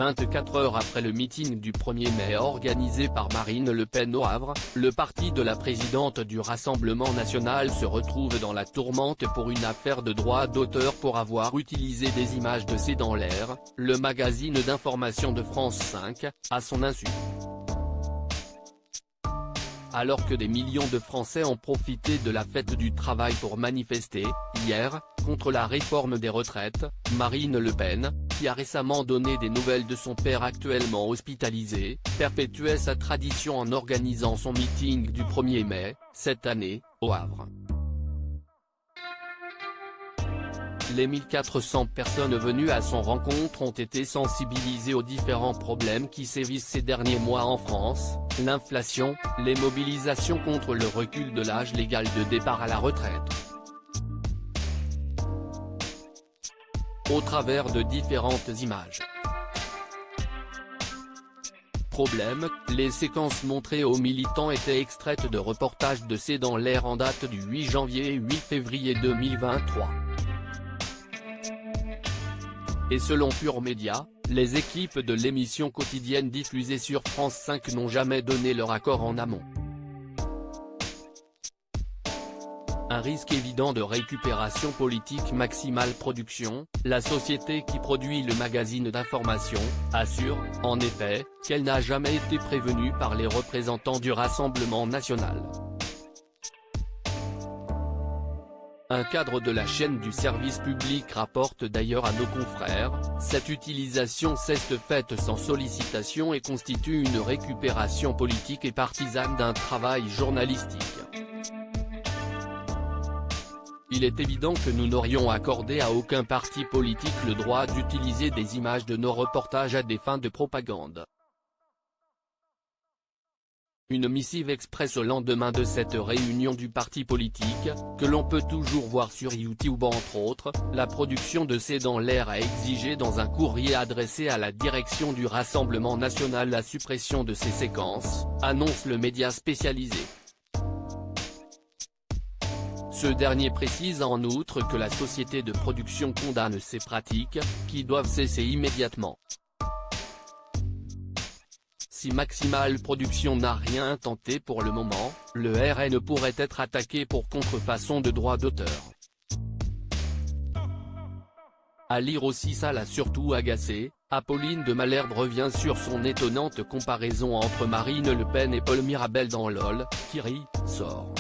24 heures après le meeting du 1er mai organisé par Marine Le Pen au Havre, le parti de la présidente du Rassemblement national se retrouve dans la tourmente pour une affaire de droit d'auteur pour avoir utilisé des images de C'est dans l'air, le magazine d'information de France 5, à son insu. Alors que des millions de Français ont profité de la fête du travail pour manifester, hier, contre la réforme des retraites, Marine Le Pen, qui a récemment donné des nouvelles de son père actuellement hospitalisé, perpétuait sa tradition en organisant son meeting du 1er mai, cette année, au Havre. Les 1400 personnes venues à son rencontre ont été sensibilisées aux différents problèmes qui sévissent ces derniers mois en France, l'inflation, les mobilisations contre le recul de l'âge légal de départ à la retraite. Au travers de différentes images. Problème, les séquences montrées aux militants étaient extraites de reportages de C'est dans l'air en date du 8 janvier et 8 février 2023. Et selon Pure Média, les équipes de l'émission quotidienne diffusée sur France 5 n'ont jamais donné leur accord en amont. Un risque évident de récupération politique. Maximal Production, la société qui produit le magazine d'information, assure, en effet, qu'elle n'a jamais été prévenue par les représentants du Rassemblement national. Un cadre de la chaîne du service public rapporte d'ailleurs à nos confrères, cette utilisation s'est faite sans sollicitation et constitue une récupération politique et partisane d'un travail journalistique. Il est évident que nous n'aurions accordé à aucun parti politique le droit d'utiliser des images de nos reportages à des fins de propagande. Une missive expresse au lendemain de cette réunion du parti politique, que l'on peut toujours voir sur YouTube entre autres, la production de C'est dans l'air a exigé dans un courrier adressé à la direction du Rassemblement national la suppression de ces séquences, annonce le média spécialisé. Ce dernier précise en outre que la société de production condamne ces pratiques, qui doivent cesser immédiatement. Si Maximal Production n'a rien tenté pour le moment, le RN pourrait être attaqué pour contrefaçon de droit d'auteur. À lire aussi. Ça l'a surtout agacé, Apolline de Malherbe revient sur son étonnante comparaison entre Marine Le Pen et Paul Mirabel dans LOL, qui rit, sort.